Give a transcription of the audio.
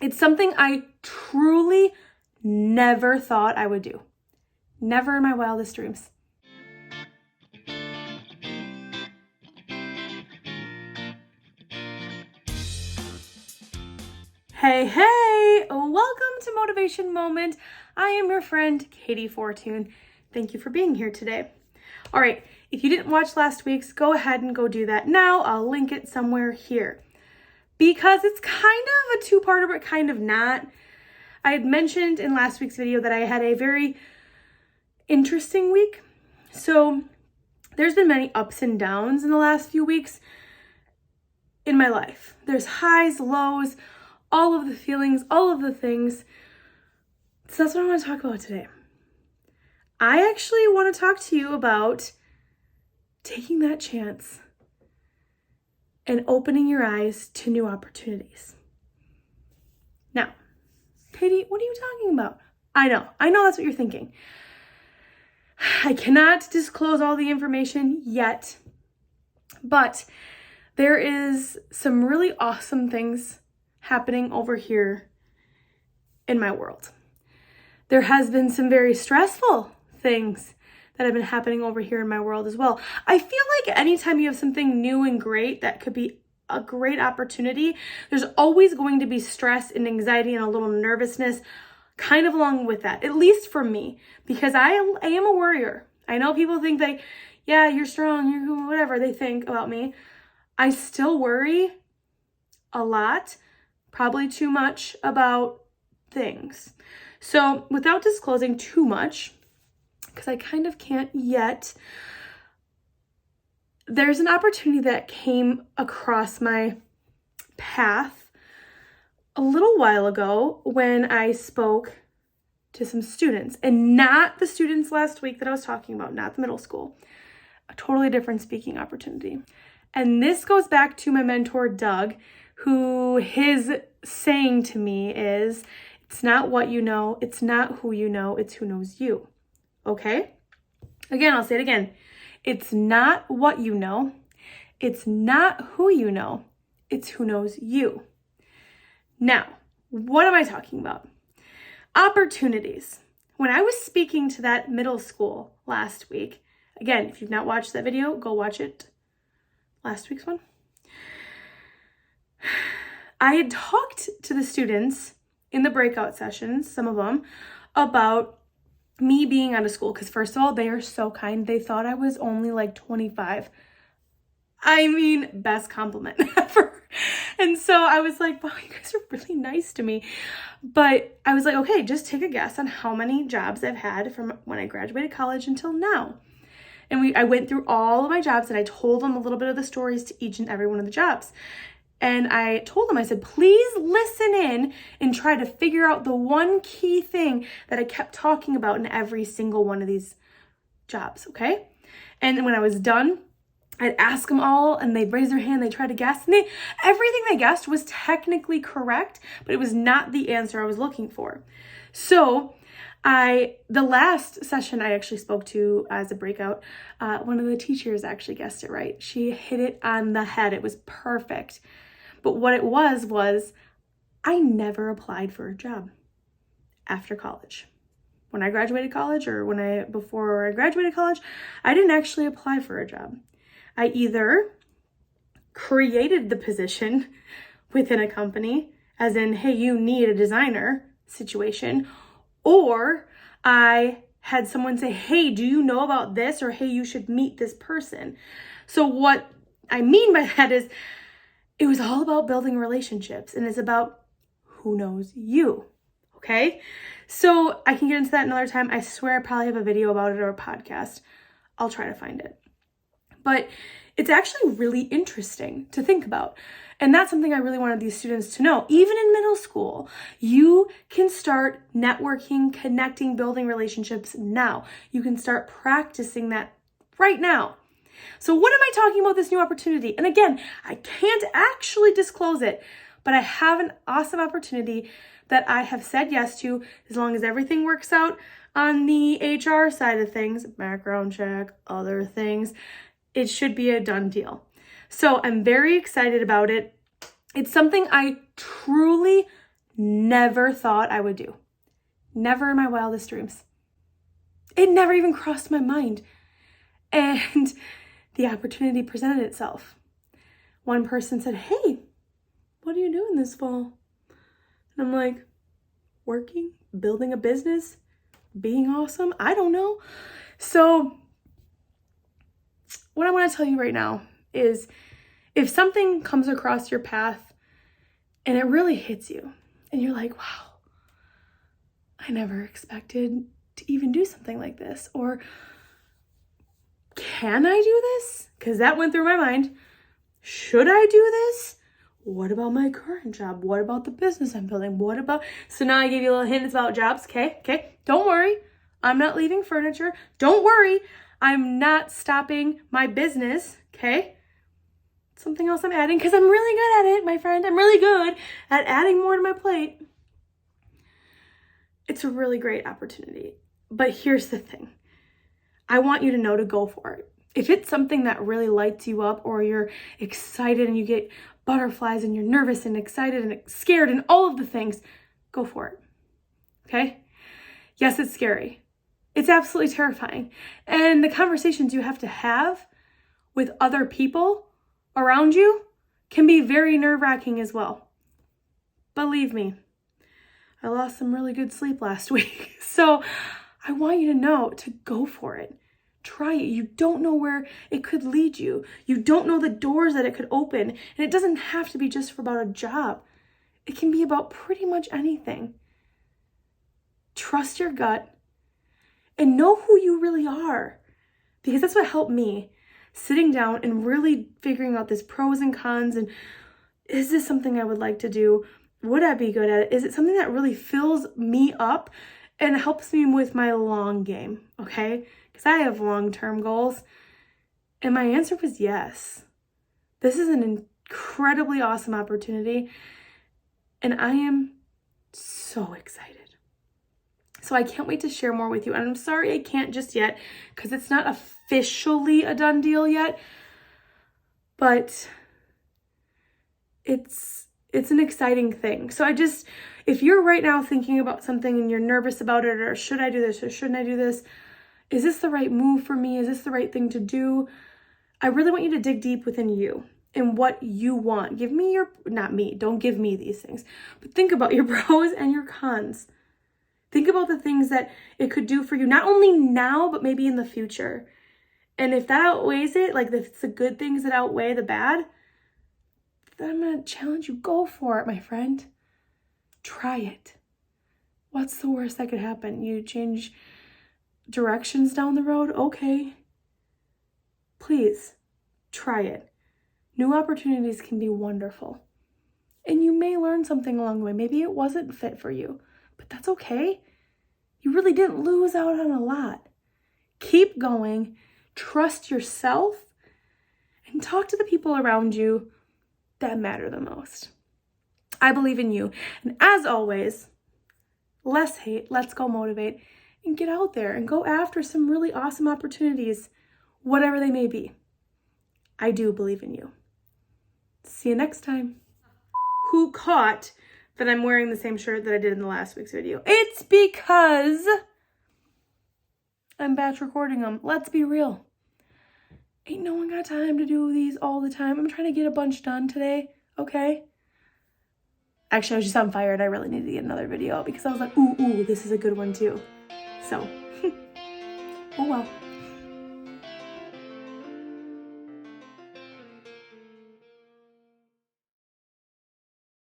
It's something I truly never thought I would do. Never in my wildest dreams. Hey, welcome to Motivation Moment. I am your friend, Katie Fortune. Thank you for being here today. All right, if you didn't watch last week's, go ahead and go do that now. I'll link it somewhere here because it's kind of a two-parter, but kind of not. I had mentioned in last week's video that I had a very interesting week. So there's been many ups and downs in the last few weeks in my life. There's highs, lows, all of the feelings, all of the things. So that's what I want to talk about today. I actually want to talk to you about taking that chance and opening your eyes to new opportunities. Now, Katie, what are you talking about? I know that's what you're thinking. I cannot disclose all the information yet, but there is some really awesome things happening over here in my world. There has been some very stressful things that have been happening over here in my world as well. I feel like anytime you have something new and great that could be a great opportunity, there's always going to be stress and anxiety and a little nervousness kind of along with that, at least for me, because I am a worrier. I know people think that, yeah, you're strong, you're whatever they think about me. I still worry a lot, probably too much about things. So without disclosing too much, because I kind of can't yet, there's an opportunity that came across my path a little while ago when I spoke to some students, and not the students last week that I was talking about, not the middle school, a totally different speaking opportunity. And this goes back to my mentor, Doug, who his saying to me is, it's not what you know, it's not who you know, it's who knows you. Okay? Again, I'll say it again. It's not what you know. It's not who you know. It's who knows you. Now, what am I talking about? Opportunities. When I was speaking to that middle school last week, again, if you've not watched that video, go watch it. Last week's one. I had talked to the students in the breakout sessions, some of them, about me being out of school, because first of all, they are so kind. They thought I was only like 25. I mean, best compliment ever. And so I was like, wow, you guys are really nice to me. But I was like, okay, just take a guess on how many jobs I've had from when I graduated college until now. And I went through all of my jobs and I told them a little bit of the stories to each and every one of the jobs. And I told them, I said, please listen in and try to figure out the one key thing that I kept talking about in every single one of these jobs, okay? And when I was done, I'd ask them all and they'd raise their hand, they'd try to guess. And everything they guessed was technically correct, but it was not the answer I was looking for. So the last session I actually spoke to as a breakout, one of the teachers actually guessed it right. She hit it on the head. It was perfect. But what it was I never applied for a job after college. When I graduated college or before I graduated college, I didn't actually apply for a job. I either created the position within a company, as in, hey, you need a designer situation, or I had someone say, hey, do you know about this? Or hey, you should meet this person. So what I mean by that is it was all about building relationships, and it's about who knows you, okay? So I can get into that another time. I swear I probably have a video about it or a podcast. I'll try to find it. But it's actually really interesting to think about. And that's something I really wanted these students to know. Even in middle school, you can start networking, connecting, building relationships now. You can start practicing that right now. So what am I talking about this new opportunity? And again, I can't actually disclose it, but I have an awesome opportunity that I have said yes to, as long as everything works out on the HR side of things, background check, other things, it should be a done deal. So I'm very excited about it. It's something I truly never thought I would do. Never in my wildest dreams. It never even crossed my mind. And the opportunity presented itself. One person said, "Hey, what are you doing this fall?" And I'm like, working, building a business, being awesome. I don't know. So what I want to tell you right now is if something comes across your path and it really hits you and you're like, wow, I never expected to even do something like this, or can I do this? Because that went through my mind. Should I do this? What about my current job? What about the business I'm building? What about, so now I gave you a little hints about jobs. Okay. Don't worry. I'm not leaving furniture. Don't worry. I'm not stopping my business. Okay. Something else I'm adding because I'm really good at it, my friend. I'm really good at adding more to my plate. It's a really great opportunity. But here's the thing. I want you to know to go for it. If it's something that really lights you up, or you're excited and you get butterflies and you're nervous and excited and scared and all of the things, go for it. Okay? Yes, it's scary. It's absolutely terrifying. And the conversations you have to have with other people around you can be very nerve-wracking as well. Believe me, I lost some really good sleep last week. So I want you to know to go for it. Try it. You don't know where it could lead you. You don't know the doors that it could open. And it doesn't have to be just for about a job. It can be about pretty much anything. Trust your gut and know who you really are. Because that's what helped me. Sitting down and really figuring out this pros and cons, and is this something I would like to do? Would I be good at it? Is it something that really fills me up and helps me with my long game? Okay? Because I have long-term goals. And my answer was yes. This is an incredibly awesome opportunity. And I am so excited. So I can't wait to share more with you. And I'm sorry I can't just yet because it's not officially a done deal yet. But it's an exciting thing. So if you're right now thinking about something and you're nervous about it, or should I do this or shouldn't I do this? Is this the right move for me? Is this the right thing to do? I really want you to dig deep within you and what you want. Don't give me these things, but think about your pros and your cons. Think about the things that it could do for you, not only now, but maybe in the future. And if that outweighs it, like if it's the good things that outweigh the bad, then I'm going to challenge you. Go for it, my friend. Try it. What's the worst that could happen? You change directions down the road? Okay. Please, try it. New opportunities can be wonderful. And you may learn something along the way. Maybe it wasn't fit for you, but that's okay. You really didn't lose out on a lot. Keep going. Trust yourself. And talk to the people around you that matter the most. I believe in you. And as always, less hate, let's go motivate, and get out there and go after some really awesome opportunities, whatever they may be. I do believe in you. See you next time. Who caught that I'm wearing the same shirt that I did in the last week's video? It's because I'm batch recording them. Let's be real. Ain't no one got time to do these all the time. I'm trying to get a bunch done today, okay? Actually, I was just on fire and I really needed to get another video out because I was like, ooh, this is a good one too. So, oh well.